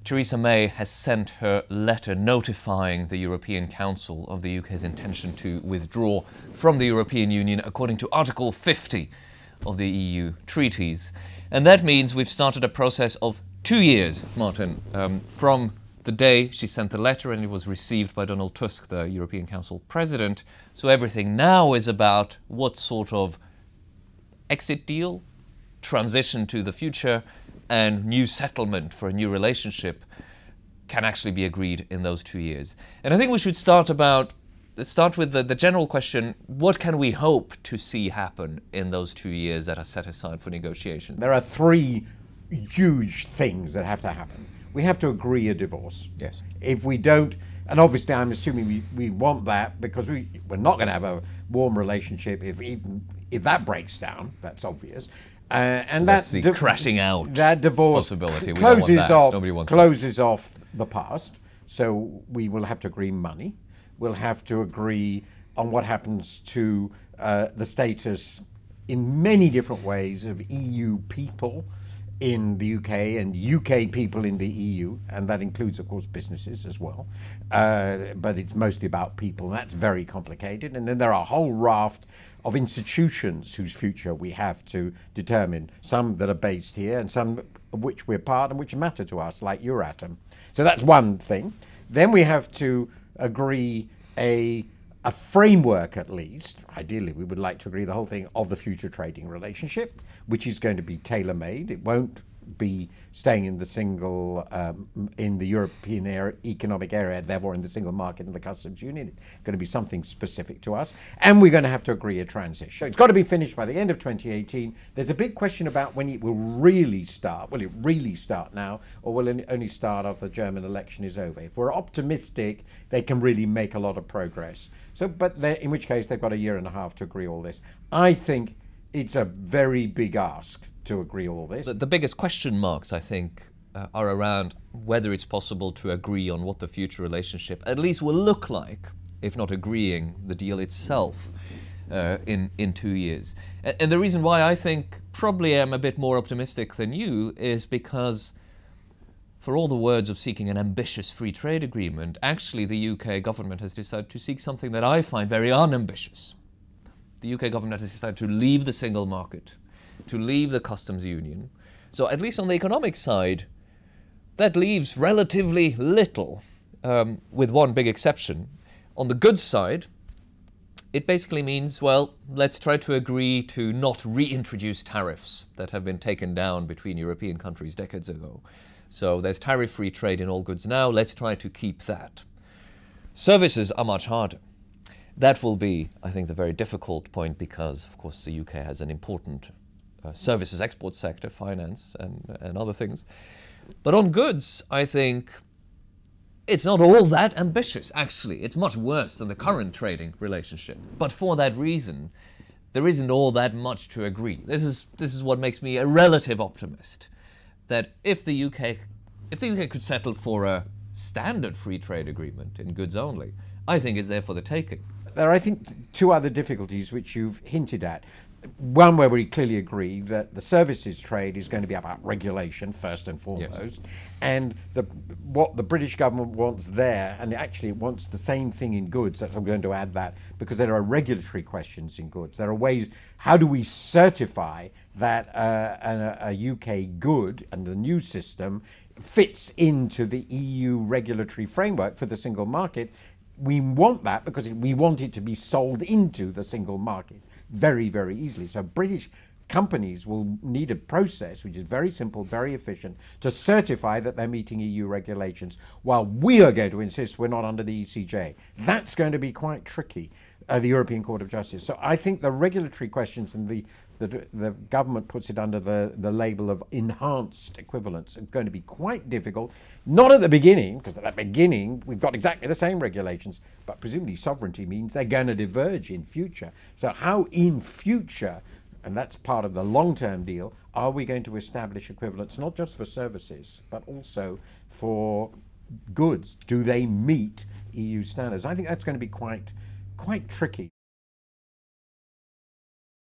Theresa May has sent her letter notifying the European Council of the UK's intention to withdraw from the European Union according to Article 50 of the EU treaties. And that means we've started a process of 2 years, Martin, from the day she sent the letter and it was received by Donald Tusk, the European Council President. So everything now is about what sort of exit deal, transition to the future, and new settlement for a new relationship can actually be agreed in those 2 years. And I think we should start with the general question, what can we hope to see happen in those 2 years that are set aside for negotiation? There are three huge things that have to happen. We have to agree a divorce. Yes. If we don't, and obviously I'm assuming we want that because we're not going to have a warm relationship if that breaks down, that's obvious. And so that's the crashing out that divorce possibility. We closes don't want that. off Nobody wants closes off the past. So we will have to agree money. We'll have to agree on what happens to the status in many different ways of EU people in the UK and UK people in the EU, and that includes, of course, businesses as well. But it's mostly about people, and that's very complicated. And then there are a whole raft of institutions whose future we have to determine, some that are based here and some of which we're part and which matter to us, like Euratom. So that's one thing. Then we have to agree a framework, at least. Ideally, we would like to agree the whole thing of the future trading relationship, which is going to be tailor-made. It won't be staying in the single, in the European economic area, therefore in the single market and the customs union. It's going to be something specific to us. And we're going to have to agree a transition. So it's got to be finished by the end of 2018. There's a big question about when it will really start. Will it really start now, or will it only start after the German election is over? If we're optimistic, they can really make a lot of progress. So, but in which case they've got a year and a half to agree all this. I think it's a very big ask to agree all this. The biggest question marks, I think, are around whether it's possible to agree on what the future relationship at least will look like, if not agreeing the deal itself in 2 years. And the reason why I think probably am a bit more optimistic than you is because for all the words of seeking an ambitious free trade agreement, actually the UK government has decided to seek something that I find very unambitious. The UK government has decided to leave the single market, to leave the customs union. So at least on the economic side, that leaves relatively little, with one big exception. On the goods side, it basically means, well, let's try to agree to not reintroduce tariffs that have been taken down between European countries decades ago. So there's tariff-free trade in all goods now, let's try to keep that. Services are much harder. That will be, I think, the very difficult point because, of course, the UK has an important services export sector, finance and other things. But on goods, I think it's not all that ambitious, actually. It's much worse than the current trading relationship. But for that reason, there isn't all that much to agree. This is what makes me a relative optimist, that if the UK could settle for a standard free trade agreement in goods only, I think it's there for the taking. There are, I think, two other difficulties which you've hinted at. One where we clearly agree that the services trade is going to be about regulation first and foremost, yes. And what the British government wants there, and actually it wants the same thing in goods, that I'm going to add that, because there are regulatory questions in goods. There are ways, how do we certify that a UK good and the new system fits into the EU regulatory framework for the single market? We want that because we want it to be sold into the single market very, very easily. So British companies will need a process which is very simple, very efficient, to certify that they're meeting EU regulations, while we are going to insist we're not under the ECJ. That's going to be quite tricky, the European Court of Justice. So I think the regulatory questions and the government puts it under the label of enhanced equivalence. It's going to be quite difficult, not at the beginning, because at the beginning we've got exactly the same regulations, but presumably sovereignty means they're going to diverge in future. So how in future, and that's part of the long-term deal, are we going to establish equivalence not just for services, but also for goods? Do they meet EU standards? I think that's going to be quite tricky.